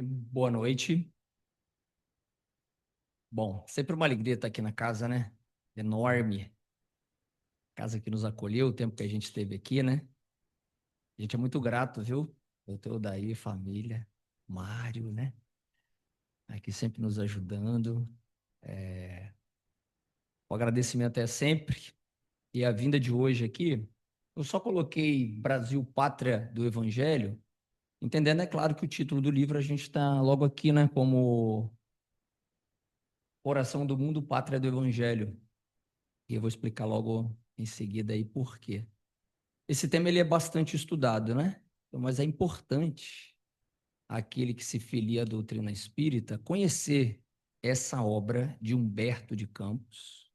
Boa noite. Bom, sempre uma alegria estar aqui na casa, né? Enorme. Casa que nos acolheu, o tempo que a gente esteve aqui, né? A gente é muito grato, viu? Doutor Daí, família, Mário, né? Aqui sempre nos ajudando. O agradecimento é sempre. E a vinda de hoje aqui, eu só coloquei Brasil, Pátria do Evangelho, entendendo, é claro, que o título do livro a gente está logo aqui, né? Como Oração do Mundo, Pátria do Evangelho. E eu vou explicar logo em seguida aí por quê. Esse tema ele é bastante estudado, né? Então, mas é importante aquele que se filia à doutrina espírita conhecer essa obra de Humberto de Campos,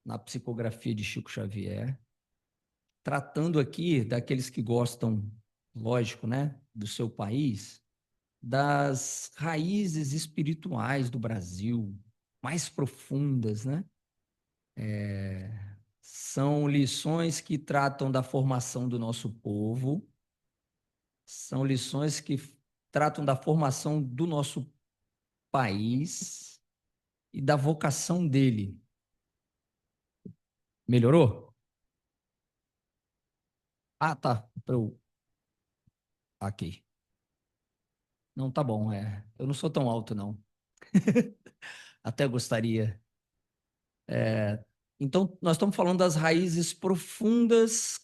na psicografia de Chico Xavier, tratando aqui daqueles que gostam, lógico, né, do seu país, das raízes espirituais do Brasil, mais profundas, né? São lições que tratam da formação do nosso povo, são lições que tratam da formação do nosso país e da vocação dele. Melhorou? Ah, tá. Aqui. Não, tá bom, é. Eu não sou tão alto, não. Até gostaria. Então, nós estamos falando das raízes profundas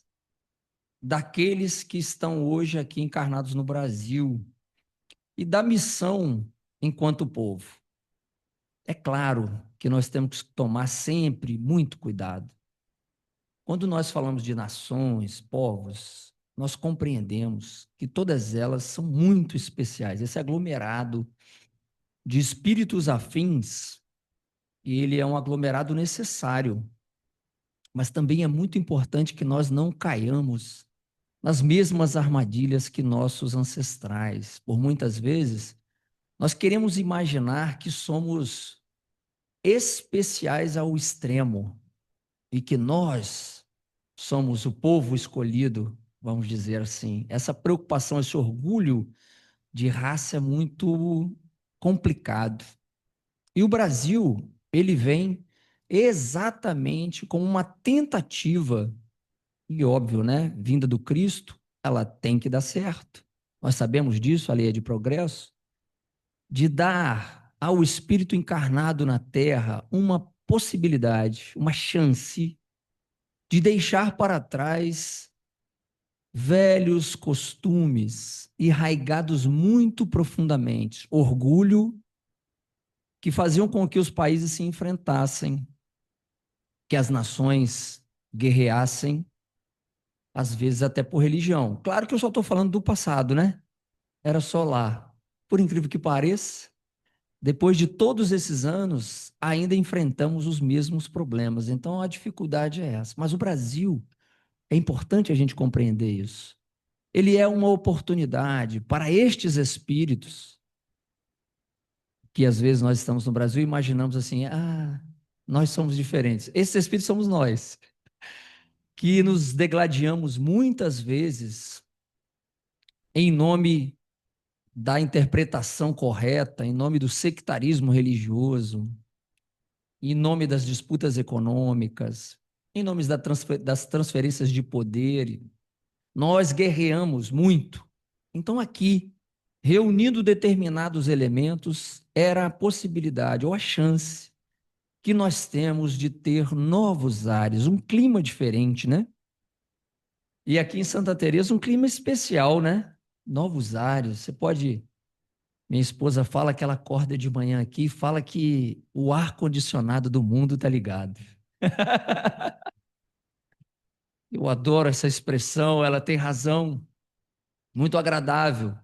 daqueles que estão hoje aqui encarnados no Brasil e da missão enquanto povo. É claro que nós temos que tomar sempre muito cuidado. Quando nós falamos de nações, povos, nós compreendemos que todas elas são muito especiais. Esse aglomerado de espíritos afins, ele é um aglomerado necessário, mas também é muito importante que nós não caiamos nas mesmas armadilhas que nossos ancestrais. Por muitas vezes, nós queremos imaginar que somos especiais ao extremo e que nós somos o povo escolhido, vamos dizer assim. Essa preocupação, esse orgulho de raça é muito complicado. E o Brasil, ele vem exatamente com uma tentativa, e óbvio, né, vinda do Cristo, ela tem que dar certo. Nós sabemos disso, a lei é de progresso, de dar ao Espírito encarnado na Terra uma possibilidade, uma chance de deixar para trás velhos costumes arraigados muito profundamente, orgulho que faziam com que os países se enfrentassem, que as nações guerreassem, às vezes até por religião. Claro que eu só estou falando do passado, né? Era só lá. Por incrível que pareça, depois de todos esses anos, ainda enfrentamos os mesmos problemas. Então a dificuldade é essa. Mas o Brasil, é importante a gente compreender isso. Ele é uma oportunidade para estes espíritos que às vezes nós estamos no Brasil e imaginamos assim, nós somos diferentes. Esses espíritos somos nós, que nos degladiamos muitas vezes em nome da interpretação correta, em nome do sectarismo religioso, em nome das disputas econômicas, em nome das transferências de poder. Nós guerreamos muito. Então, aqui, reunindo determinados elementos, era a possibilidade ou a chance que nós temos de ter novos ares, um clima diferente, né? E aqui em Santa Teresa, um clima especial, né? Novos ares. Você pode. Minha esposa fala que ela acorda de manhã aqui e fala que o ar-condicionado do mundo tá ligado. Eu adoro essa expressão, ela tem razão, muito agradável.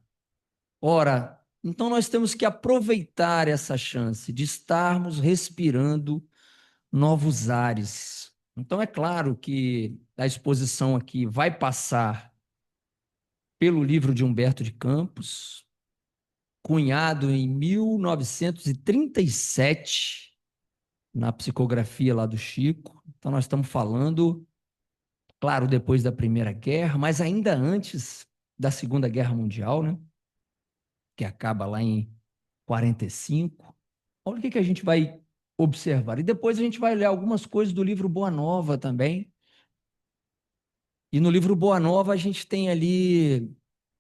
Ora, então nós temos que aproveitar essa chance de estarmos respirando novos ares. Então é claro que a exposição aqui vai passar pelo livro de Humberto de Campos, cunhado em 1937, na psicografia lá do Chico. Então nós estamos falando, claro, depois da Primeira Guerra, mas ainda antes da Segunda Guerra Mundial, né? que acaba lá em 45. Olha o que a gente vai observar. E depois a gente vai ler algumas coisas do livro Boa Nova também. E no livro Boa Nova a gente tem ali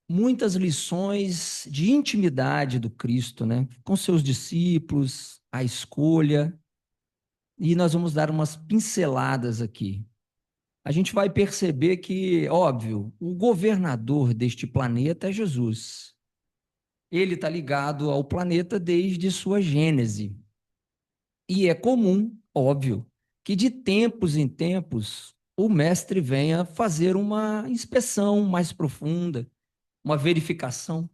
muitas lições de intimidade do Cristo, né? Com seus discípulos, a escolha. E nós vamos dar umas pinceladas aqui. A gente vai perceber que, óbvio, o governador deste planeta é Jesus. Ele está ligado ao planeta desde sua gênese. E é comum, óbvio, que de tempos em tempos o mestre venha fazer uma inspeção mais profunda, uma verificação.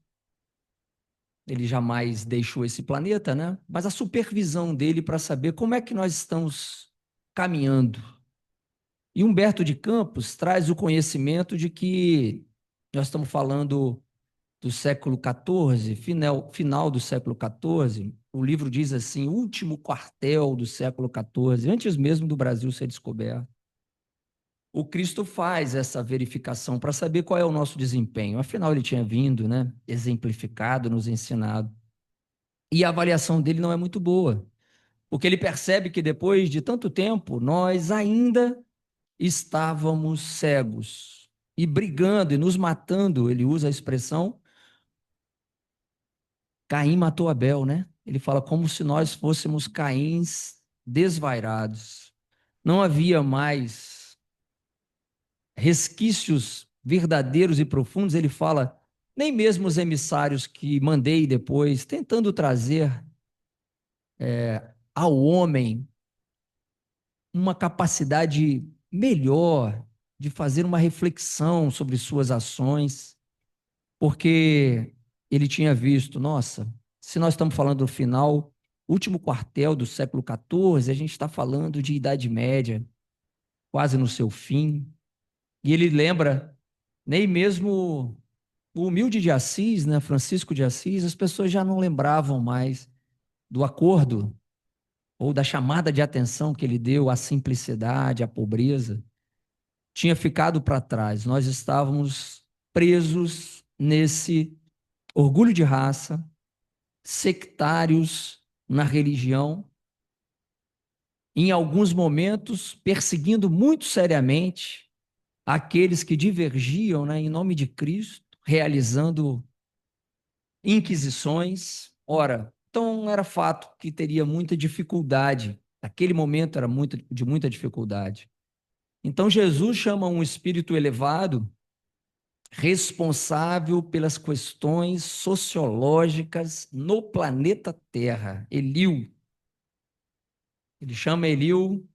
Ele jamais deixou esse planeta, né? Mas a supervisão dele para saber como é que nós estamos caminhando. E Humberto de Campos traz o conhecimento de que nós estamos falando do século XIV, final do século XIV. O livro diz assim, último quartel do século XIV, antes mesmo do Brasil ser descoberto. O Cristo faz essa verificação para saber qual é o nosso desempenho. Afinal, ele tinha vindo, né, exemplificado, nos ensinado. E a avaliação dele não é muito boa, porque ele percebe que depois de tanto tempo, nós ainda estávamos cegos e brigando e nos matando. Ele usa a expressão Caim matou Abel, né? Ele fala como se nós fôssemos Caíns desvairados. Não havia mais resquícios verdadeiros e profundos. Ele fala, nem mesmo os emissários que mandei depois, tentando trazer ao homem uma capacidade melhor de fazer uma reflexão sobre suas ações, porque ele tinha visto, nossa, se nós estamos falando do final, último quartel do século XIV, a gente está falando de Idade Média, quase no seu fim, e ele lembra, nem mesmo o humilde de Assis, né, Francisco de Assis, as pessoas já não lembravam mais do acordo ou da chamada de atenção que ele deu à simplicidade, à pobreza. Tinha ficado para trás. Nós estávamos presos nesse orgulho de raça, sectários na religião, em alguns momentos perseguindo muito seriamente aqueles que divergiam, né, em nome de Cristo, realizando inquisições. Ora, então era fato que teria muita dificuldade. Aquele momento era de muita dificuldade. Então Jesus chama um espírito elevado responsável pelas questões sociológicas no planeta Terra, Eliú. Ele chama Eliú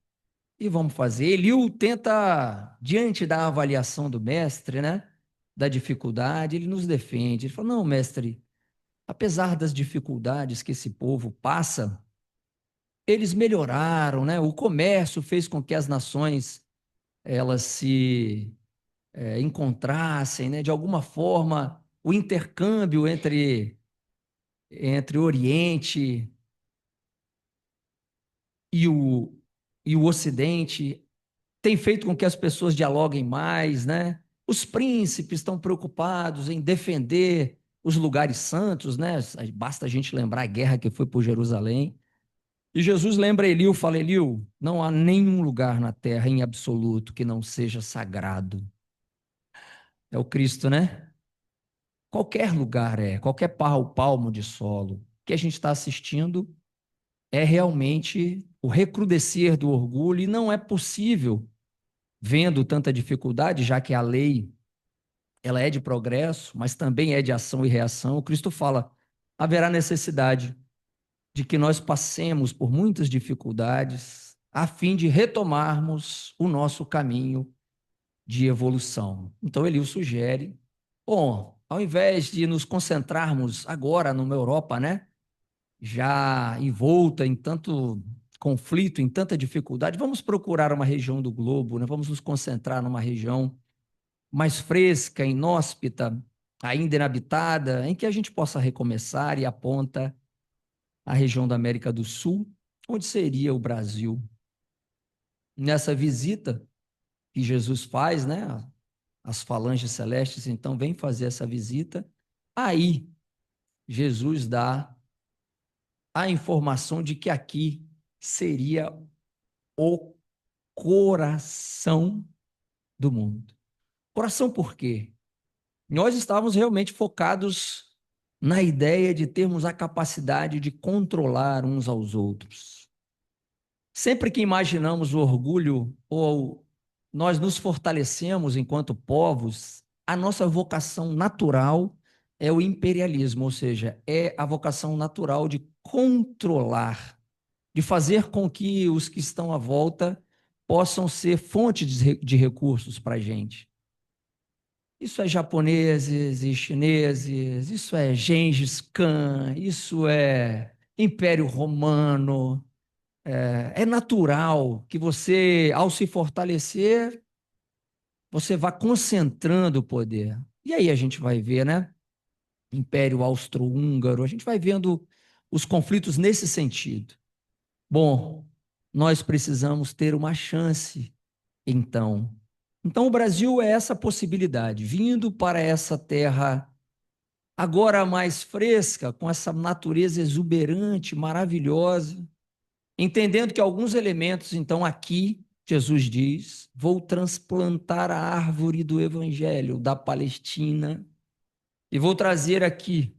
e vamos fazer. Eliú tenta, diante da avaliação do mestre, né, da dificuldade, ele nos defende. Ele fala, não, mestre, apesar das dificuldades que esse povo passa, eles melhoraram, né? O comércio fez com que as nações elas se encontrassem, né? De alguma forma, o intercâmbio entre o Oriente e o Ocidente tem feito com que as pessoas dialoguem mais, né? Os príncipes estão preocupados em defender os lugares santos, né? Basta a gente lembrar a guerra que foi por Jerusalém. E Jesus lembra Eliú, fala, Eliú, não há nenhum lugar na terra em absoluto que não seja sagrado. É o Cristo, né? Qualquer lugar qualquer palmo de solo que a gente está assistindo é realmente o recrudescer do orgulho e não é possível, vendo tanta dificuldade, já que a lei ela é de progresso, mas também é de ação e reação. O Cristo fala, haverá necessidade de que nós passemos por muitas dificuldades a fim de retomarmos o nosso caminho de evolução. Então ele o sugere, bom, ao invés de nos concentrarmos agora numa Europa, né, já envolta em tanto conflito, em tanta dificuldade, vamos procurar uma região do globo, né? Vamos nos concentrar numa região mais fresca, inóspita, ainda inabitada, em que a gente possa recomeçar e aponta a região da América do Sul, onde seria o Brasil. Nessa visita que Jesus faz, né? As falanges celestes, então, vêm fazer essa visita. Aí, Jesus dá a informação de que aqui seria o coração do mundo. Coração por quê? Nós estávamos realmente focados na ideia de termos a capacidade de controlar uns aos outros. Sempre que imaginamos o orgulho ou nós nos fortalecemos enquanto povos, a nossa vocação natural é o imperialismo, ou seja, é a vocação natural de controlar, de fazer com que os que estão à volta possam ser fonte de recursos para a gente. Isso é japoneses e chineses, isso é Gengis Khan, isso é Império Romano. É natural que você, ao se fortalecer, você vá concentrando o poder. E aí a gente vai ver, né? Império Austro-Húngaro, a gente vai vendo os conflitos nesse sentido. Bom, nós precisamos ter uma chance, então. Então, o Brasil é essa possibilidade, vindo para essa terra agora mais fresca, com essa natureza exuberante, maravilhosa, entendendo que alguns elementos, então, aqui, Jesus diz: vou transplantar a árvore do Evangelho da Palestina e vou trazer aqui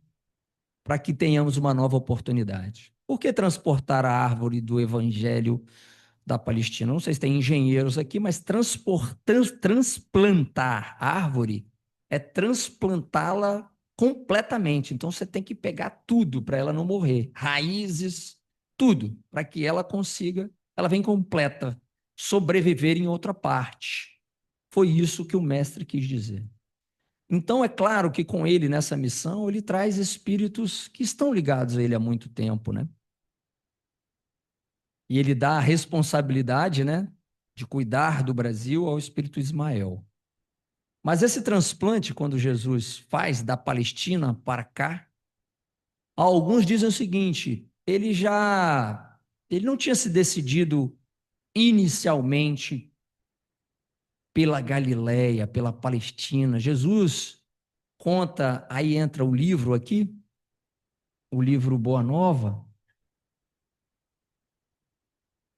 para que tenhamos uma nova oportunidade. Por que transportar a árvore do Evangelho da Palestina? Não sei se tem engenheiros aqui, mas transplantar árvore é transplantá-la completamente. Então você tem que pegar tudo para ela não morrer, raízes, tudo, para que ela consiga, ela vem completa, sobreviver em outra parte. Foi isso que o mestre quis dizer. Então, é claro que com ele nessa missão, ele traz espíritos que estão ligados a ele há muito tempo, né? E ele dá a responsabilidade, né, de cuidar do Brasil ao espírito Ismael. Mas esse transplante, quando Jesus faz da Palestina para cá, alguns dizem o seguinte: ele não tinha se decidido inicialmente pela Galileia, pela Palestina. Jesus conta, aí entra o livro aqui, o livro Boa Nova.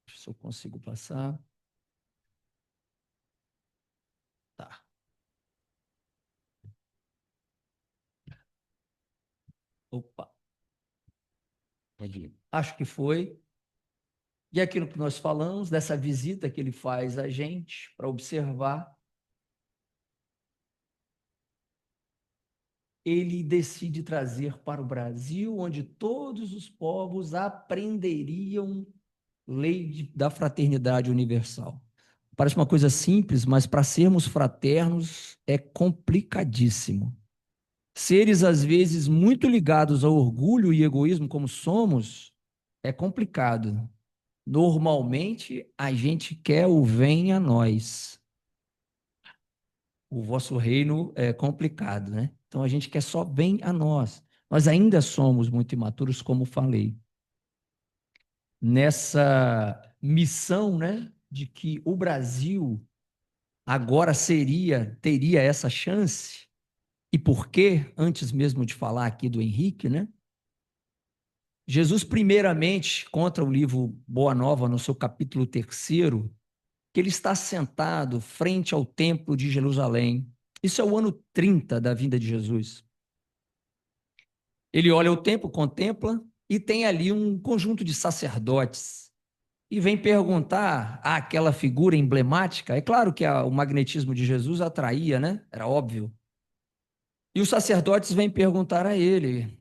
Deixa eu ver se eu consigo passar. Tá. Opa, pode ir. Acho que foi. E aquilo que nós falamos, dessa visita que ele faz a gente para observar, ele decide trazer para o Brasil, onde todos os povos aprenderiam lei da fraternidade universal. Parece uma coisa simples, mas para sermos fraternos é complicadíssimo. Seres, às vezes, muito ligados ao orgulho e egoísmo, como somos, é complicado. Normalmente, a gente quer o venha a nós. O vosso reino é complicado, né? Então, a gente quer só bem a nós. Nós ainda somos muito imaturos, como falei. Nessa missão, né, de que o Brasil agora teria essa chance, e por quê? Antes mesmo de falar aqui do Henrique, né? Jesus, primeiramente, contra o livro Boa Nova, no seu capítulo 3º, que ele está sentado frente ao templo de Jerusalém. Isso é o ano 30 da vinda de Jesus. Ele olha o templo, contempla, e tem ali um conjunto de sacerdotes. E vem perguntar àquela figura emblemática. É claro que o magnetismo de Jesus atraía, né? Era óbvio. E os sacerdotes vêm perguntar a ele: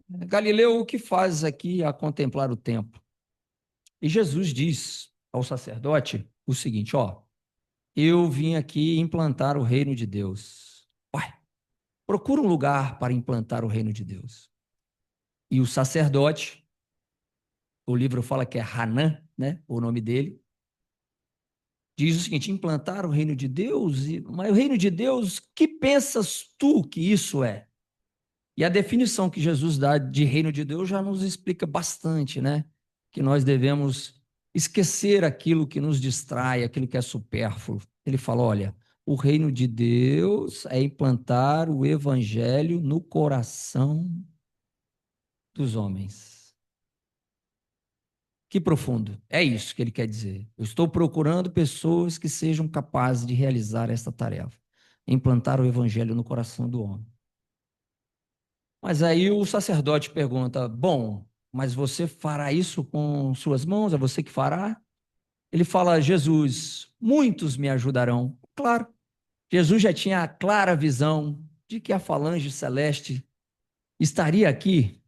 Galileu, o que fazes aqui a contemplar o templo? E Jesus diz ao sacerdote o seguinte: ó, eu vim aqui implantar o reino de Deus. Uai, procura um lugar para implantar o reino de Deus. E o sacerdote, o livro fala que é Hanã, né, o nome dele, diz o seguinte: implantar o reino de Deus? Mas o reino de Deus, que pensas tu que isso é? E a definição que Jesus dá de reino de Deus já nos explica bastante, né? Que nós devemos esquecer aquilo que nos distrai, aquilo que é supérfluo. Ele fala: olha, o reino de Deus é implantar o evangelho no coração dos homens. Que profundo. É isso que ele quer dizer. Eu estou procurando pessoas que sejam capazes de realizar esta tarefa, implantar o evangelho no coração do homem. Mas aí o sacerdote pergunta: bom, mas você fará isso com suas mãos? É você que fará? Ele fala: Jesus, muitos me ajudarão. Claro, Jesus já tinha a clara visão de que a falange celeste estaria aqui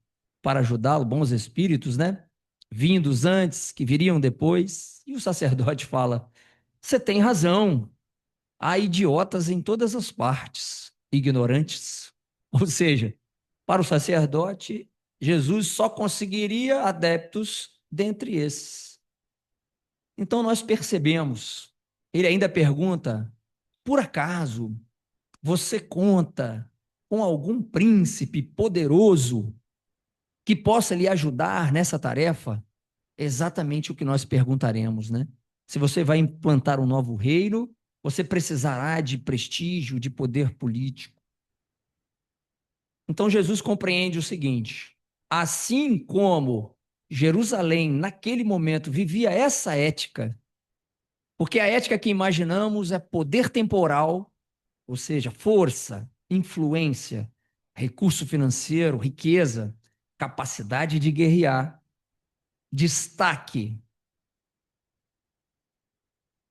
para ajudá-lo, bons espíritos, né? Vindos antes, que viriam depois. E o sacerdote fala: você tem razão, há idiotas em todas as partes, ignorantes. Ou seja, para o sacerdote, Jesus só conseguiria adeptos dentre esses. Então nós percebemos, ele ainda pergunta: por acaso você conta com algum príncipe poderoso que possa lhe ajudar nessa tarefa? Exatamente o que nós perguntaremos, né? Se você vai implantar um novo reino, você precisará de prestígio, de poder político. Então Jesus compreende o seguinte: assim como Jerusalém, naquele momento, vivia essa ética, porque a ética que imaginamos é poder temporal, ou seja, força, influência, recurso financeiro, riqueza, capacidade de guerrear, destaque,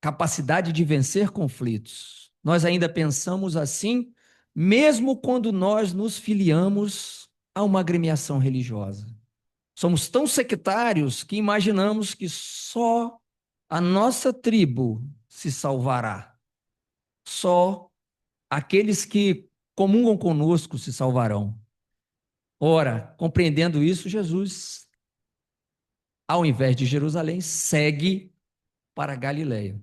capacidade de vencer conflitos. Nós ainda pensamos assim, mesmo quando nós nos filiamos a uma agremiação religiosa. Somos tão sectários que imaginamos que só a nossa tribo se salvará. Só aqueles que comungam conosco se salvarão. Ora, compreendendo isso, Jesus, ao invés de Jerusalém, segue para Galiléia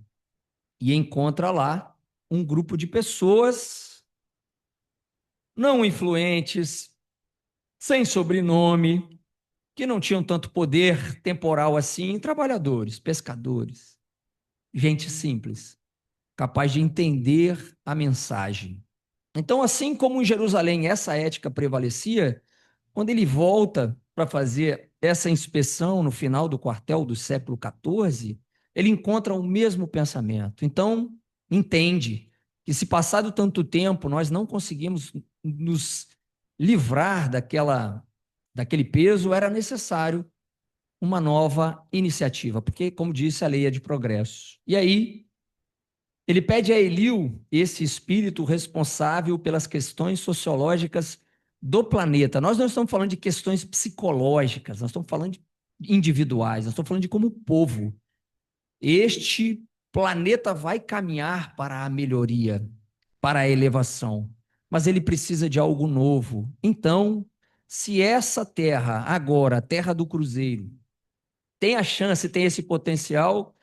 e encontra lá um grupo de pessoas não influentes, sem sobrenome, que não tinham tanto poder temporal assim, trabalhadores, pescadores, gente simples, capaz de entender a mensagem. Então, assim como em Jerusalém essa ética prevalecia, quando ele volta para fazer essa inspeção no final do quartel do século XIV, ele encontra o mesmo pensamento. Então, entende que se passado tanto tempo nós não conseguimos nos livrar daquele peso, era necessário uma nova iniciativa, porque, como disse, a lei é de progresso. E aí, ele pede a Eliú, esse espírito responsável pelas questões sociológicas do planeta. Nós não estamos falando de questões psicológicas, nós estamos falando de individuais, nós estamos falando de como povo. Este planeta vai caminhar para a melhoria, para a elevação, mas ele precisa de algo novo. Então, se essa terra, agora, a terra do Cruzeiro, tem a chance, tem esse potencial,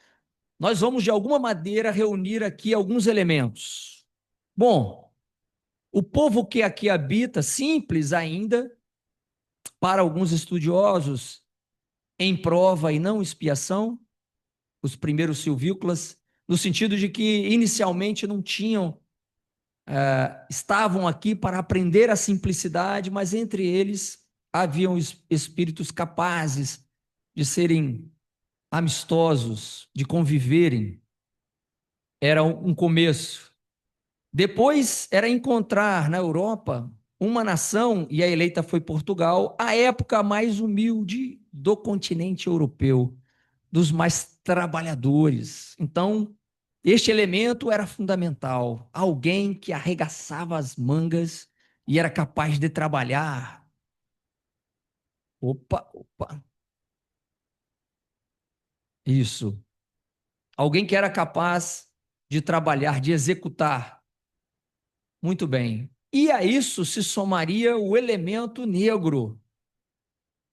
nós vamos, de alguma maneira, reunir aqui alguns elementos. Bom, o povo que aqui habita, simples ainda, para alguns estudiosos, em prova e não expiação, os primeiros silvícolas, no sentido de que inicialmente não tinham, estavam aqui para aprender a simplicidade, mas entre eles haviam espíritos capazes de serem amistosos, de conviverem. Era um começo. Depois era encontrar na Europa uma nação, e a eleita foi Portugal, a época mais humilde do continente europeu, dos mais trabalhadores. Então, este elemento era fundamental. Alguém que arregaçava as mangas e era capaz de trabalhar. Opa, opa. Isso. Alguém que era capaz de trabalhar, de executar. Muito bem. E a isso se somaria o elemento negro.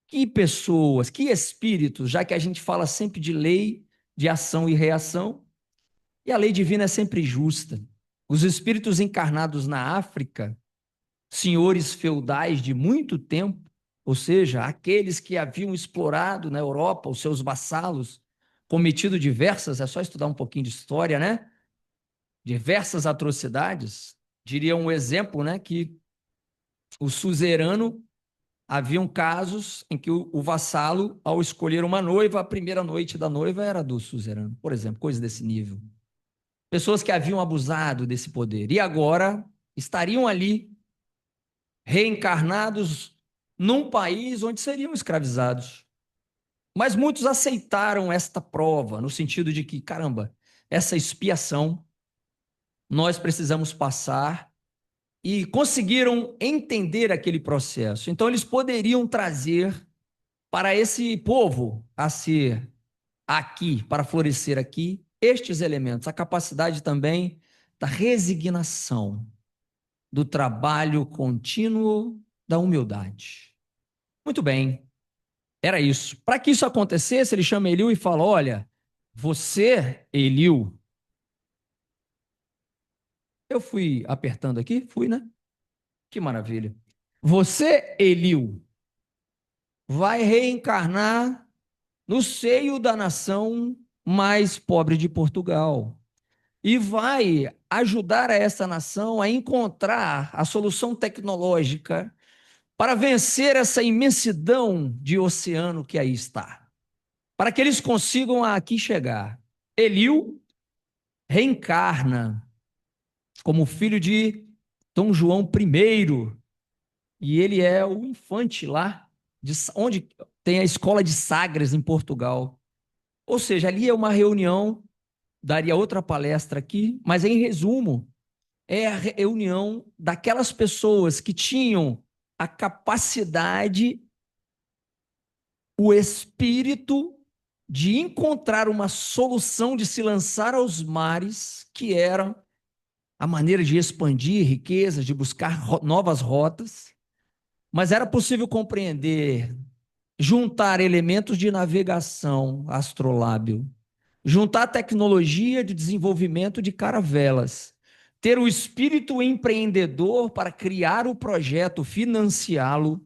Que pessoas, que espíritos, já que a gente fala sempre de lei, de ação e reação, e a lei divina é sempre justa. Os espíritos encarnados na África, senhores feudais de muito tempo, ou seja, aqueles que haviam explorado na Europa os seus vassalos, cometido diversas, é só estudar um pouquinho de história, né? Diversas atrocidades. Diria um exemplo, né, que o suzerano Haviam casos em que o vassalo, ao escolher uma noiva, a primeira noite da noiva era do suzerano, por exemplo, coisa desse nível. Pessoas que haviam abusado desse poder e agora estariam ali reencarnados num país onde seriam escravizados. Mas muitos aceitaram esta prova, no sentido de que, caramba, essa expiação nós precisamos passar, e conseguiram entender aquele processo. Então, eles poderiam trazer para esse povo a ser aqui, para florescer aqui, estes elementos, a capacidade também da resignação, do trabalho contínuo, da humildade. Muito bem, era isso. Para que isso acontecesse, ele chama Eliú e fala: olha, você, Eliú, eu fui apertando aqui, fui, né? Que maravilha. Você, Eliú, vai reencarnar no seio da nação mais pobre de Portugal e vai ajudar a essa nação a encontrar a solução tecnológica para vencer essa imensidão de oceano que aí está, para que eles consigam aqui chegar. Eliú reencarna como filho de Dom João I, e ele é o infante lá, onde tem a escola de Sagres, em Portugal. Ou seja, ali é uma reunião, daria outra palestra aqui, mas em resumo, é a reunião daquelas pessoas que tinham a capacidade, o espírito de encontrar uma solução de se lançar aos mares, que era a maneira de expandir riquezas, de buscar novas rotas, mas era possível compreender, juntar elementos de navegação astrolábio, juntar tecnologia de desenvolvimento de caravelas, ter o espírito empreendedor para criar o projeto, financiá-lo,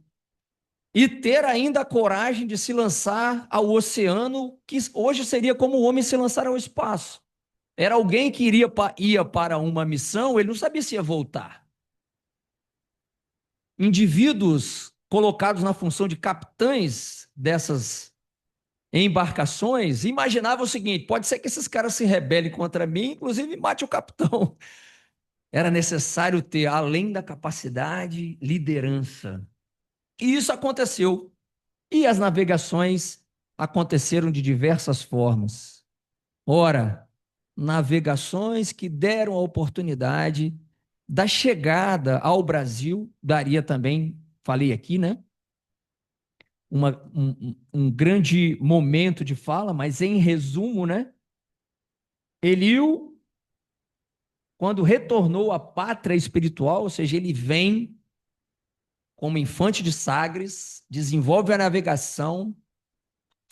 e ter ainda a coragem de se lançar ao oceano, que hoje seria como o homem se lançar ao espaço. Era alguém que ia para uma missão, ele não sabia se ia voltar. Indivíduos colocados na função de capitães dessas embarcações imaginavam o seguinte: pode ser que esses caras se rebelem contra mim, inclusive mate o capitão. Era necessário ter, além da capacidade, liderança. E isso aconteceu. E as navegações aconteceram de diversas formas. Ora, navegações que deram a oportunidade da chegada ao Brasil, daria também, falei aqui, né? Um grande momento de fala, mas em resumo, né? Eliú, quando retornou à pátria espiritual, ou seja, ele vem como infante de Sagres, desenvolve a navegação,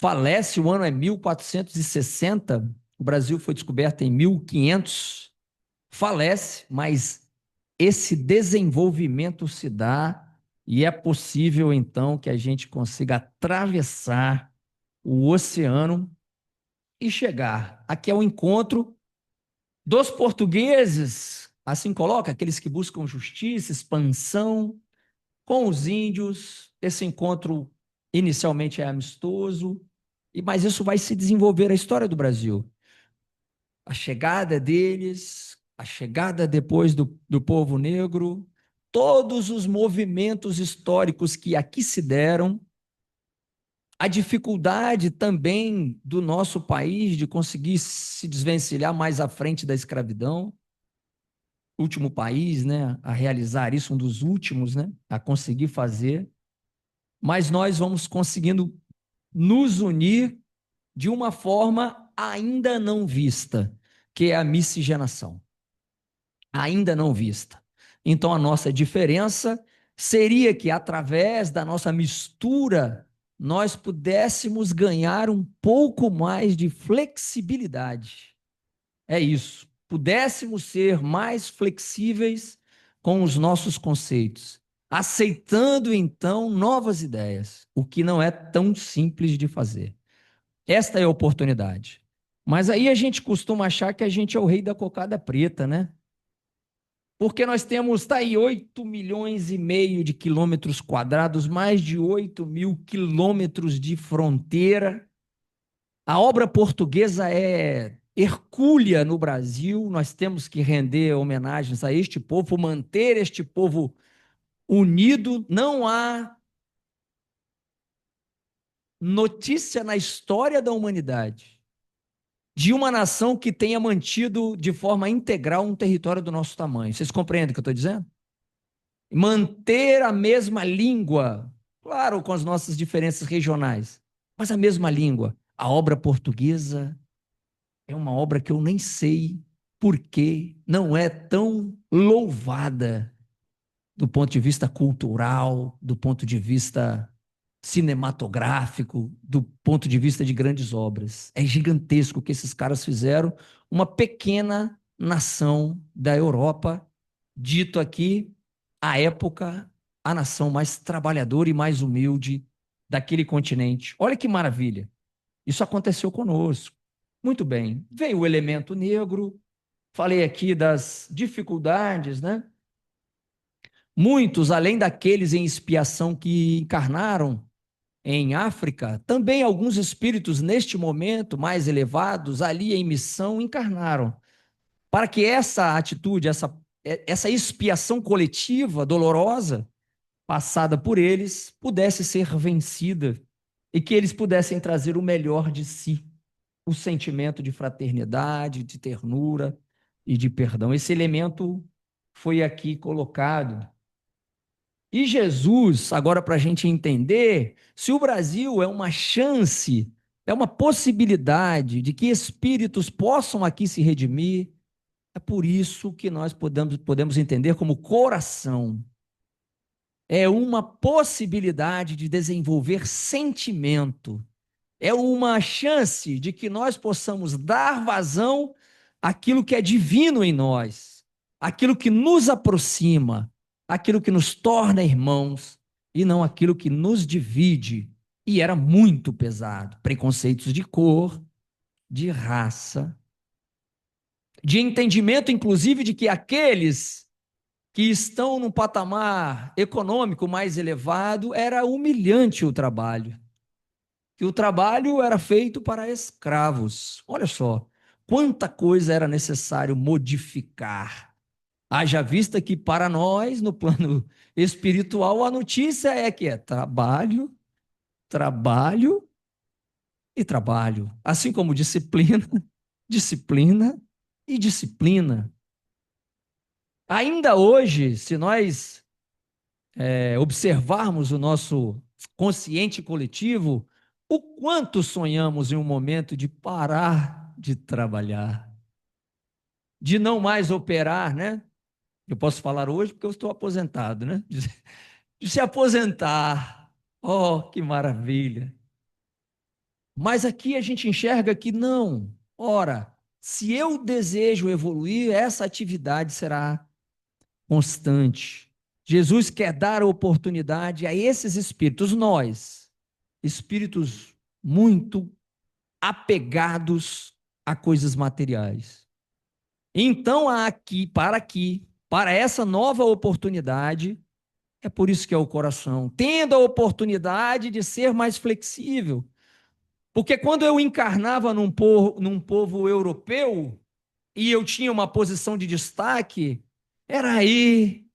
falece, o ano é 1460, o Brasil foi descoberto em 1500, falece, mas esse desenvolvimento se dá e é possível, então, que a gente consiga atravessar o oceano e chegar aqui ao encontro dos portugueses, assim coloca, aqueles que buscam justiça, expansão, com os índios. Esse encontro inicialmente é amistoso, mas isso vai se desenvolver a história do Brasil. A chegada deles, a chegada depois do povo negro, todos os movimentos históricos que aqui se deram, a dificuldade também do nosso país de conseguir se desvencilhar mais à frente da escravidão, último país, né, a realizar isso, um dos últimos, né, a conseguir fazer, mas nós vamos conseguindo nos unir de uma forma ainda não vista, que é a miscigenação. Ainda não vista. Então, a nossa diferença seria que, através da nossa mistura, nós pudéssemos ganhar um pouco mais de flexibilidade. É isso. Pudéssemos ser mais flexíveis com os nossos conceitos, aceitando, então, novas ideias, o que não é tão simples de fazer. Esta é a oportunidade. Mas aí a gente costuma achar que a gente é o rei da cocada preta, né? Porque nós temos, está aí, 8,5 milhões de quilômetros quadrados, mais de 8.000 quilômetros de fronteira. A obra portuguesa é hercúlea no Brasil, nós temos que render homenagens a este povo, manter este povo unido. Não há notícia na história da humanidade de uma nação que tenha mantido de forma integral um território do nosso tamanho. Vocês compreendem o que eu estou dizendo? Manter a mesma língua, claro, com as nossas diferenças regionais, mas a mesma língua. A obra portuguesa é uma obra que eu nem sei por que não é tão louvada do ponto de vista cultural, do ponto de vista cinematográfico, do ponto de vista de grandes obras. É gigantesco o que esses caras fizeram. Uma pequena nação da Europa, dito aqui, à época, a nação mais trabalhadora e mais humilde daquele continente. Olha que maravilha. Isso aconteceu conosco. Muito bem. Veio o elemento negro, falei aqui das dificuldades, né? Muitos, além daqueles em expiação que encarnaram em África, também alguns espíritos neste momento mais elevados, ali em missão, encarnaram, para que essa atitude, essa expiação coletiva dolorosa, passada por eles, pudesse ser vencida e que eles pudessem trazer o melhor de si, o sentimento de fraternidade, de ternura e de perdão. Esse elemento foi aqui colocado. E Jesus, agora para a gente entender, se o Brasil é uma chance, é uma possibilidade de que espíritos possam aqui se redimir, é por isso que nós podemos entender como coração. É uma possibilidade de desenvolver sentimento, é uma chance de que nós possamos dar vazão àquilo que é divino em nós, aquilo que nos aproxima, aquilo que nos torna irmãos, e não aquilo que nos divide. E era muito pesado. Preconceitos de cor, de raça, de entendimento, inclusive, de que aqueles que estão num patamar econômico mais elevado, era humilhante o trabalho, que o trabalho era feito para escravos. Olha só, quanta coisa era necessário modificar. Haja vista que para nós, no plano espiritual, a notícia é que é trabalho, trabalho e trabalho. Assim como disciplina, disciplina e disciplina. Ainda hoje, se nós observarmos o nosso consciente coletivo, o quanto sonhamos em um momento de parar de trabalhar, de não mais operar, né? Eu posso falar hoje porque eu estou aposentado, né? De se aposentar. Oh, que maravilha! Mas aqui a gente enxerga que não. Ora, se eu desejo evoluir, essa atividade será constante. Jesus quer dar a oportunidade a esses espíritos, nós, espíritos muito apegados a coisas materiais. Então, aqui, para essa nova oportunidade, é por isso que é o coração, tendo a oportunidade de ser mais flexível. Porque quando eu encarnava num povo europeu e eu tinha uma posição de destaque, era aí.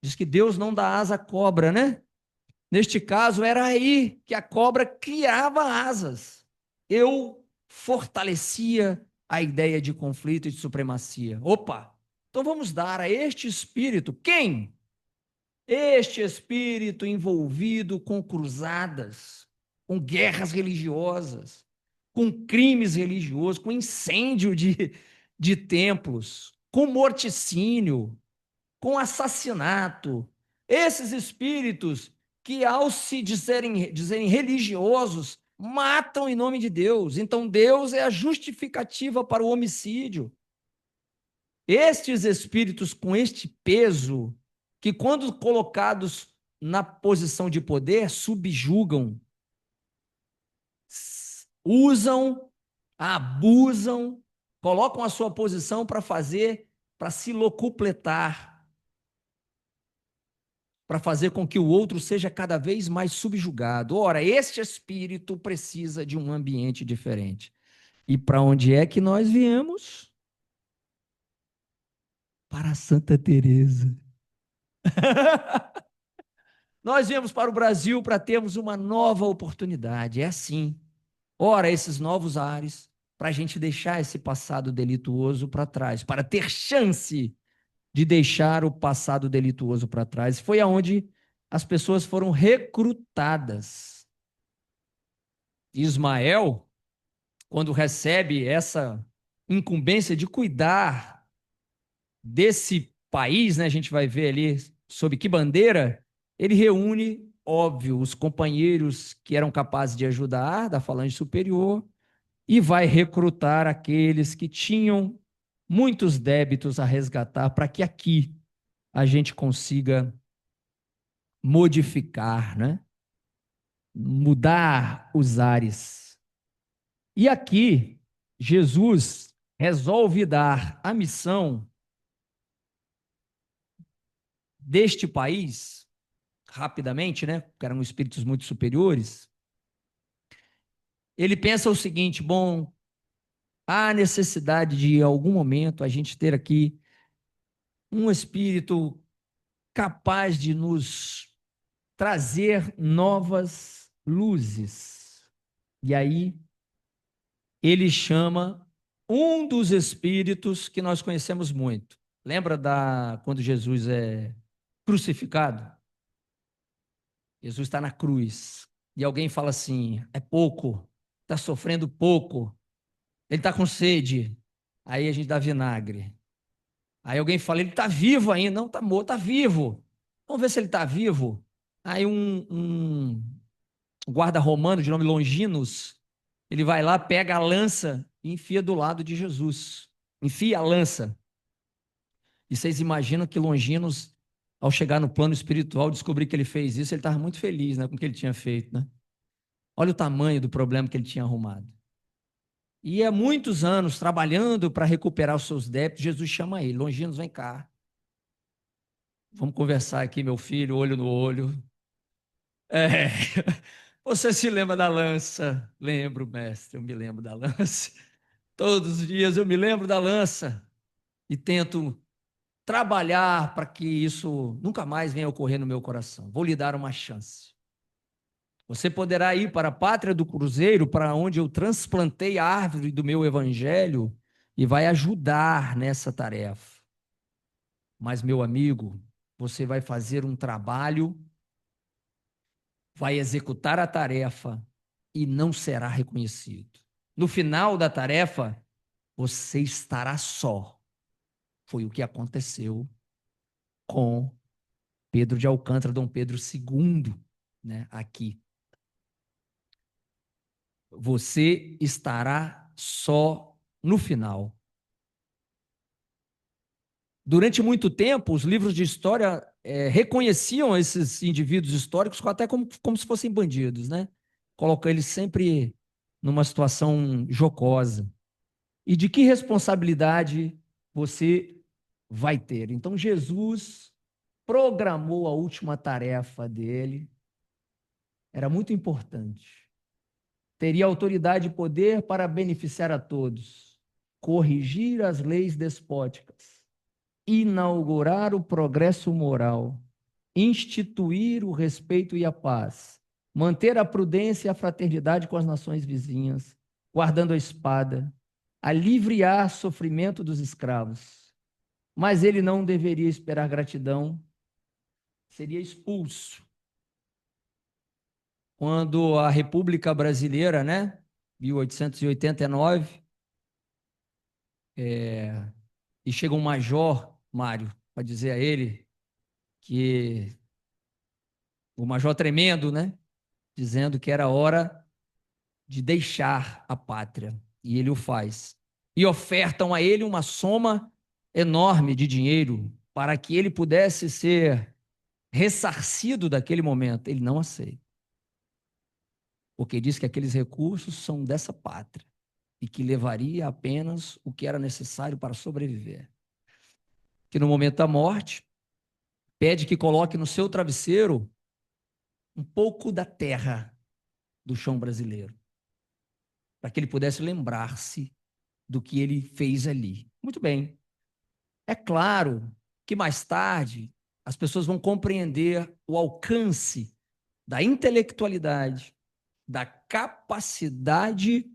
Diz que Deus não dá asa à cobra, né? Neste caso, era aí que a cobra criava asas. Eu fortalecia a ideia de conflito e de supremacia. Opa! Então vamos dar a este espírito, quem? Este espírito envolvido com cruzadas, com guerras religiosas, com crimes religiosos, com incêndio de templos, com morticínio, com assassinato. Esses espíritos que, ao se dizerem religiosos, matam em nome de Deus. Então, Deus é a justificativa para o homicídio. Estes espíritos com este peso, que quando colocados na posição de poder, subjugam, usam, abusam, colocam a sua posição para para se locupletar, para fazer com que o outro seja cada vez mais subjugado. Ora, este espírito precisa de um ambiente diferente. E para onde é que nós viemos? Para Santa Teresa. Nós viemos para o Brasil para termos uma nova oportunidade. É assim. Ora, esses novos ares, para a gente deixar esse passado delituoso para trás, para ter chance de deixar o passado delituoso para trás. Foi aonde as pessoas foram recrutadas. Ismael, quando recebe essa incumbência de cuidar desse país, né, a gente vai ver ali sob que bandeira, ele reúne, óbvio, os companheiros que eram capazes de ajudar da falange superior e vai recrutar aqueles que tinham muitos débitos a resgatar para que aqui a gente consiga modificar, né? Mudar os ares. E aqui, Jesus resolve dar a missão deste país, rapidamente, né? Que eram espíritos muito superiores. Ele pensa o seguinte: bom, há necessidade de, em algum momento, a gente ter aqui um espírito capaz de nos trazer novas luzes. E aí ele chama um dos espíritos que nós conhecemos muito. Lembra da quando Jesus é crucificado? Jesus está na cruz e alguém fala assim: é pouco, está sofrendo pouco, ele está com sede. Aí a gente dá vinagre. Aí alguém fala: ele está vivo ainda, não está morto, está vivo. Vamos ver se ele está vivo. Aí um guarda romano de nome Longinos, ele vai lá, pega a lança e enfia do lado de Jesus. Enfia a lança. E vocês imaginam que Longinos, ao chegar no plano espiritual, descobrir que ele fez isso, ele estava muito feliz, né, com o que ele tinha feito, né? Olha o tamanho do problema que ele tinha arrumado. E há muitos anos trabalhando para recuperar os seus débitos, Jesus chama ele: Longinos, vem cá. Vamos conversar aqui, meu filho, olho no olho. É, você se lembra da lança? Lembro, mestre, eu me lembro da lança. Todos os dias eu me lembro da lança e tento trabalhar para que isso nunca mais venha a ocorrer no meu coração. Vou lhe dar uma chance. Você poderá ir para a pátria do Cruzeiro, para onde eu transplantei a árvore do meu evangelho, e vai ajudar nessa tarefa. Mas, meu amigo, você vai fazer um trabalho, vai executar a tarefa e não será reconhecido. No final da tarefa, você estará só. Foi o que aconteceu com Pedro de Alcântara, Dom Pedro II, né, aqui. Você estará só no final. Durante muito tempo, os livros de história reconheciam esses indivíduos históricos até como se fossem bandidos, né? Colocam eles sempre numa situação jocosa. E de que responsabilidade você vai ter? Então, Jesus programou a última tarefa dele, era muito importante. Teria autoridade e poder para beneficiar a todos, corrigir as leis despóticas, inaugurar o progresso moral, instituir o respeito e a paz, manter a prudência e a fraternidade com as nações vizinhas, guardando a espada, aliviar sofrimento dos escravos. Mas ele não deveria esperar gratidão, seria expulso. Quando a República Brasileira, né, 1889, e chega um major, Mário, para dizer a ele que o major tremendo, né, dizendo que era hora de deixar a pátria, e ele o faz. E ofertam a ele uma soma enorme de dinheiro para que ele pudesse ser ressarcido daquele momento. Ele não aceita, porque diz que aqueles recursos são dessa pátria e que levaria apenas o que era necessário para sobreviver. que no momento da morte pede que coloque no seu travesseiro um pouco da terra do chão brasileiro, para que ele pudesse lembrar-se do que ele fez ali. Muito bem. É claro que mais tarde as pessoas vão compreender o alcance da intelectualidade, da capacidade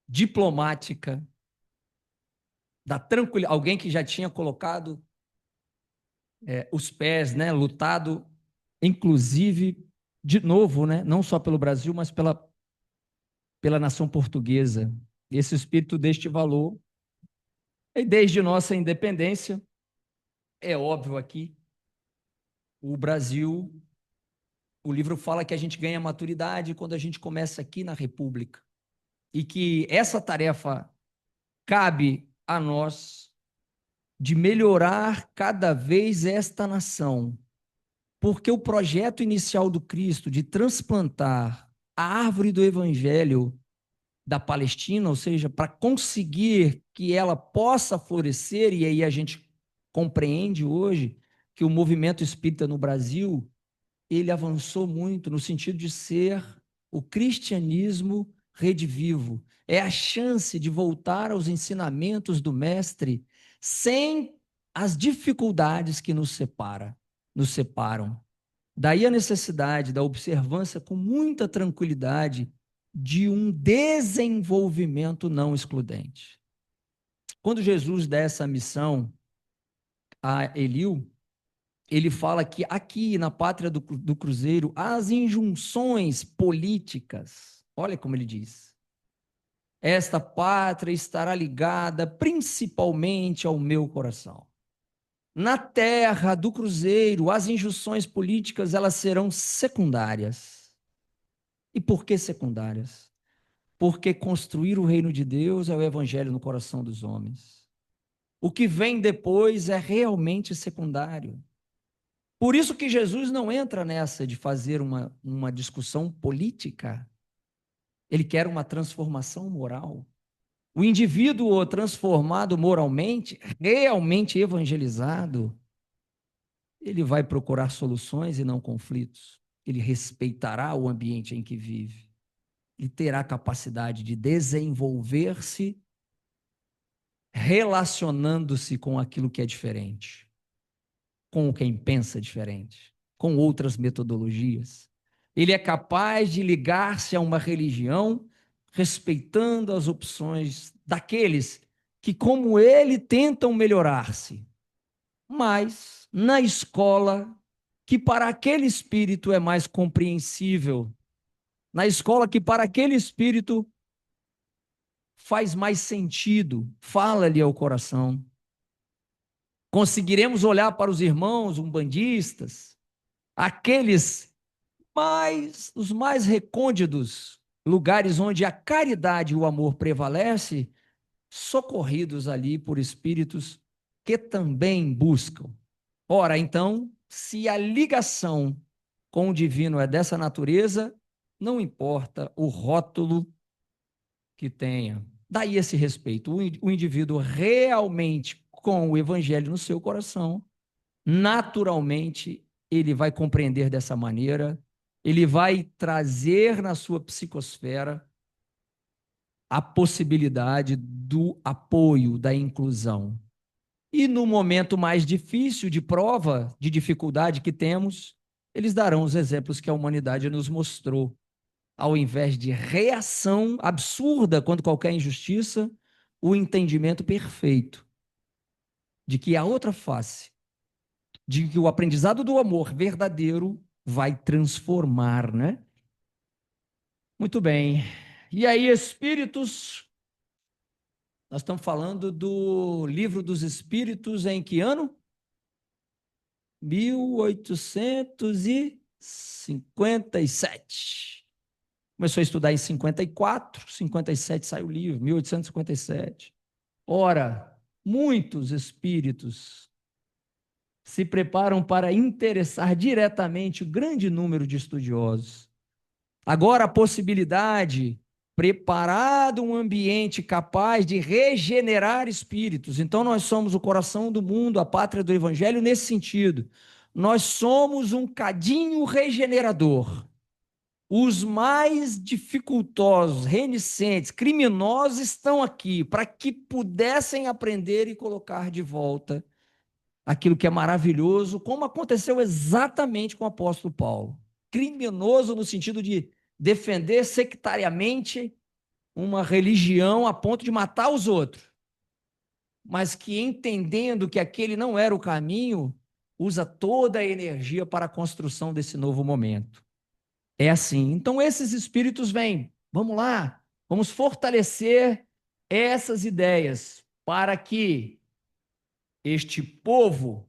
diplomática, da tranquilidade. Alguém que já tinha colocado os pés, né, lutado, inclusive, de novo, né, não só pelo Brasil, mas pela nação portuguesa. Esse espírito deste valor, e desde nossa independência, é óbvio aqui, o Brasil, o livro fala que a gente ganha maturidade quando a gente começa aqui na República, e que essa tarefa cabe a nós de melhorar cada vez esta nação, porque o projeto inicial do Cristo de transplantar a árvore do Evangelho da Palestina, ou seja, para conseguir que ela possa florescer, e aí a gente compreende hoje que o movimento espírita no Brasil, ele avançou muito no sentido de ser o cristianismo redivivo. É a chance de voltar aos ensinamentos do mestre sem as dificuldades que nos separam. Daí a necessidade da observância com muita tranquilidade de um desenvolvimento não excludente. Quando Jesus dá essa missão a Eliú, ele fala que aqui na pátria do Cruzeiro, as injunções políticas, olha como ele diz, esta pátria estará ligada principalmente ao meu coração. Na terra do Cruzeiro, as injunções políticas elas serão secundárias. E por que secundárias? Porque construir o reino de Deus é o evangelho no coração dos homens. O que vem depois é realmente secundário. Por isso que Jesus não entra nessa de fazer uma discussão política. Ele quer uma transformação moral. O indivíduo transformado moralmente, realmente evangelizado, ele vai procurar soluções e não conflitos. Ele respeitará o ambiente em que vive. E terá capacidade de desenvolver-se relacionando-se com aquilo que é diferente, com quem pensa diferente, com outras metodologias. Ele é capaz de ligar-se a uma religião respeitando as opções daqueles que, como ele, tentam melhorar-se. Mas, na escola, que para aquele espírito é mais compreensível, na escola que para aquele espírito faz mais sentido, fala-lhe ao coração. Conseguiremos olhar para os irmãos umbandistas, aqueles os mais recônditos, lugares onde a caridade e o amor prevalece, socorridos ali por espíritos que também buscam. Ora, então, se a ligação com o divino é dessa natureza, não importa o rótulo que tenha. Daí esse respeito. O indivíduo realmente com o evangelho no seu coração, naturalmente ele vai compreender dessa maneira, ele vai trazer na sua psicosfera a possibilidade do apoio, da inclusão. E no momento mais difícil de prova, de dificuldade que temos, eles darão os exemplos que a humanidade nos mostrou. Ao invés de reação absurda quando qualquer injustiça, o entendimento perfeito de que a outra face, de que o aprendizado do amor verdadeiro vai transformar, né? Muito bem. E aí, espíritos, nós estamos falando do Livro dos Espíritos em que ano? 1857. Começou a estudar em 54, 57 saiu o livro, 1857. Ora, muitos espíritos se preparam para interessar diretamente o grande número de estudiosos. Agora, a possibilidade preparado um ambiente capaz de regenerar espíritos. Então, nós somos o coração do mundo, a pátria do evangelho, nesse sentido. Nós somos um cadinho regenerador. Os mais dificultosos, renicentes, criminosos estão aqui para que pudessem aprender e colocar de volta aquilo que é maravilhoso, como aconteceu exatamente com o apóstolo Paulo. Criminoso no sentido de defender sectariamente uma religião a ponto de matar os outros, mas que entendendo que aquele não era o caminho, usa toda a energia para a construção desse novo momento. É assim. Então esses espíritos vêm, vamos lá, vamos fortalecer essas ideias para que este povo,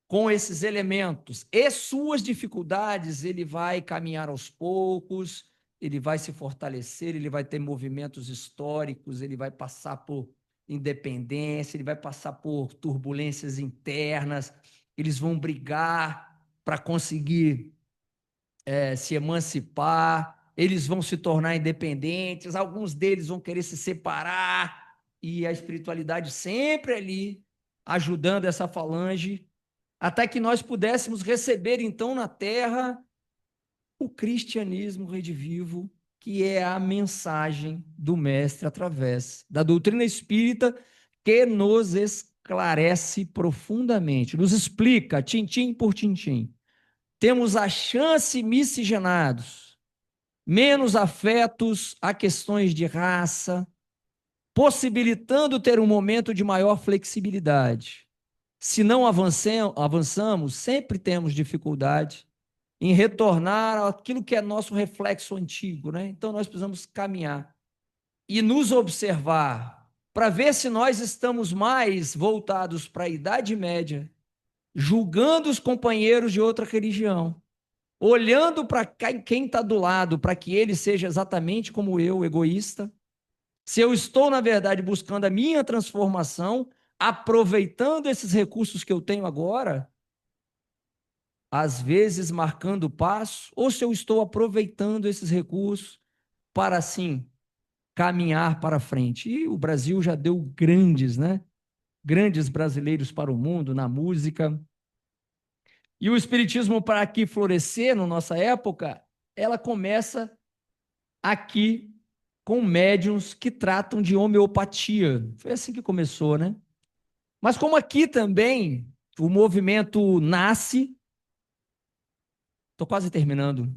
com esses elementos e suas dificuldades, ele vai caminhar aos poucos, ele vai se fortalecer, ele vai ter movimentos históricos, ele vai passar por independência, ele vai passar por turbulências internas, eles vão brigar para conseguir se emancipar, eles vão se tornar independentes, alguns deles vão querer se separar, e a espiritualidade sempre ali, ajudando essa falange, até que nós pudéssemos receber, então, na Terra, o cristianismo redivivo, que é a mensagem do Mestre através da doutrina espírita, que nos esclarece profundamente, nos explica, tintim por tintim. Temos a chance miscigenados, menos afetos a questões de raça, possibilitando ter um momento de maior flexibilidade. Se não avançamos, sempre temos dificuldade em retornar àquilo que é nosso reflexo antigo, né? Então nós precisamos caminhar e nos observar para ver se nós estamos mais voltados para a Idade Média, julgando os companheiros de outra religião, olhando para quem está do lado, para que ele seja exatamente como eu, egoísta. Se eu estou, na verdade, buscando a minha transformação, aproveitando esses recursos que eu tenho agora, às vezes marcando o passo, ou se eu estou aproveitando esses recursos para, assim, caminhar para frente. E o Brasil já deu grandes, né? Grandes brasileiros para o mundo na música. E o espiritismo, para aqui florescer na nossa época, ela começa aqui com médiuns que tratam de homeopatia. Foi assim que começou, né? Mas como aqui também o movimento nasce, estou quase terminando,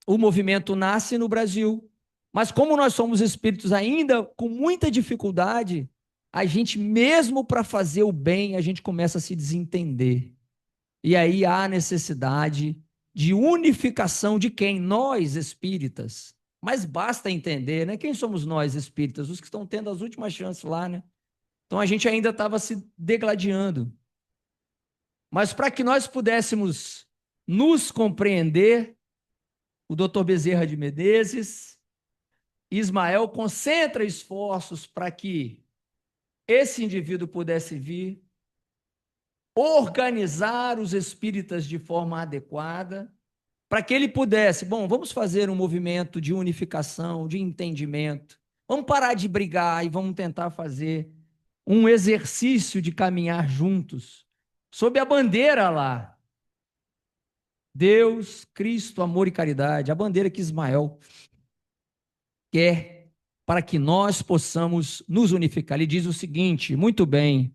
o movimento nasce no Brasil, mas como nós somos espíritos ainda com muita dificuldade, a gente mesmo para fazer o bem, a gente começa a se desentender. E aí há necessidade de unificação de quem? Nós, espíritas. Mas basta entender, né? Quem somos nós, espíritas? Os que estão tendo as últimas chances lá, né? Então a gente ainda estava se degladiando. Mas para que nós pudéssemos nos compreender, o doutor Bezerra de Menezes, Ismael concentra esforços para que esse indivíduo pudesse vir, organizar os espíritas de forma adequada, para que ele pudesse, bom, vamos fazer um movimento de unificação, de entendimento, vamos parar de brigar e vamos tentar fazer um exercício de caminhar juntos, sob a bandeira lá, Deus, Cristo, amor e caridade, a bandeira que Ismael quer para que nós possamos nos unificar. Ele diz o seguinte, muito bem,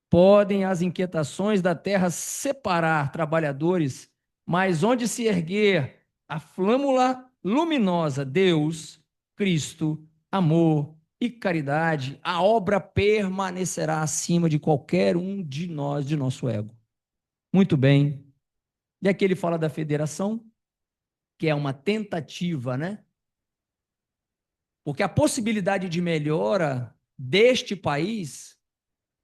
podem as inquietações da terra separar trabalhadores, mas onde se erguer a flâmula luminosa, Deus, Cristo, amor e caridade, a obra permanecerá acima de qualquer um de nós, de nosso ego. Muito bem. E aqui ele fala da federação, que é uma tentativa, né? Porque a possibilidade de melhora deste país,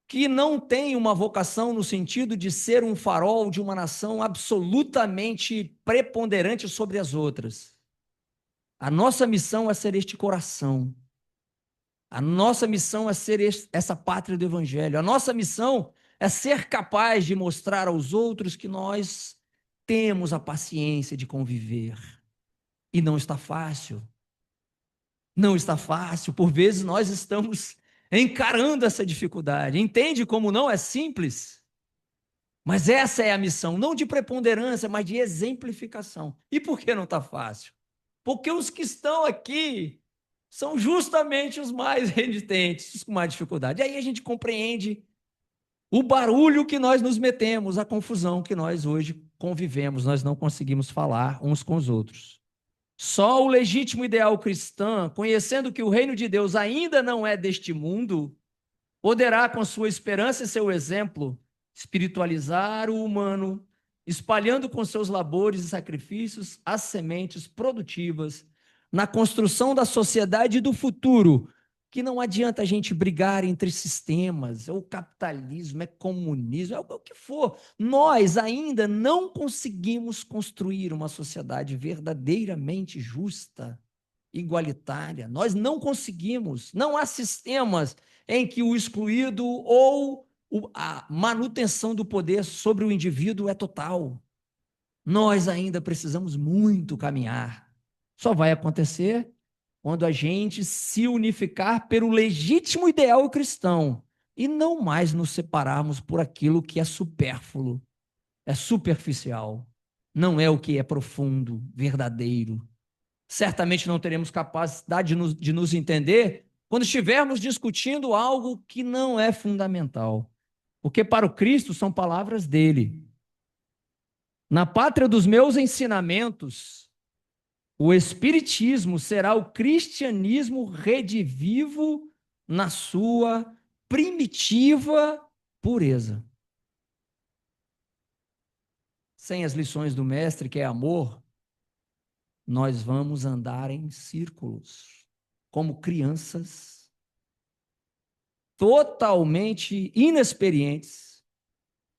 que não tem uma vocação no sentido de ser um farol de uma nação absolutamente preponderante sobre as outras. A nossa missão é ser este coração. A nossa missão é ser essa pátria do evangelho. A nossa missão é ser capaz de mostrar aos outros que nós temos a paciência de conviver. E não está fácil. Não está fácil, por vezes nós estamos encarando essa dificuldade. Entende como não é simples? Mas essa é a missão, não de preponderância, mas de exemplificação. E por que não está fácil? Porque os que estão aqui são justamente os mais renitentes, os com mais dificuldade. Aí a gente compreende o barulho que nós nos metemos, a confusão que nós hoje convivemos, nós não conseguimos falar uns com os outros. Só o legítimo ideal cristão, conhecendo que o reino de Deus ainda não é deste mundo, poderá, com sua esperança e seu exemplo, espiritualizar o humano, espalhando com seus labores e sacrifícios as sementes produtivas na construção da sociedade do futuro, que não adianta a gente brigar entre sistemas, é o capitalismo, é comunismo, é o que for. Nós ainda não conseguimos construir uma sociedade verdadeiramente justa, igualitária. Nós não conseguimos. Não há sistemas em que o excluído ou a manutenção do poder sobre o indivíduo é total. Nós ainda precisamos muito caminhar. Só vai acontecer quando a gente se unificar pelo legítimo ideal cristão e não mais nos separarmos por aquilo que é supérfluo, é superficial, não é o que é profundo, verdadeiro. Certamente não teremos capacidade de nos entender quando estivermos discutindo algo que não é fundamental. Porque para o Cristo são palavras dele. Na pátria dos meus ensinamentos, o Espiritismo será o cristianismo redivivo na sua primitiva pureza. Sem as lições do Mestre, que é amor, nós vamos andar em círculos, como crianças totalmente inexperientes,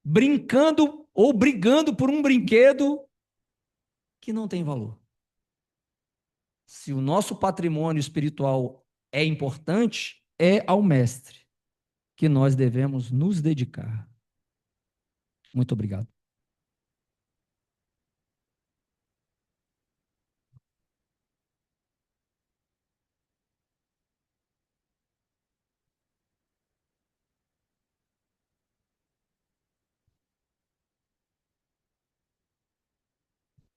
brincando ou brigando por um brinquedo que não tem valor. Se o nosso patrimônio espiritual é importante, é ao Mestre que nós devemos nos dedicar. Muito obrigado.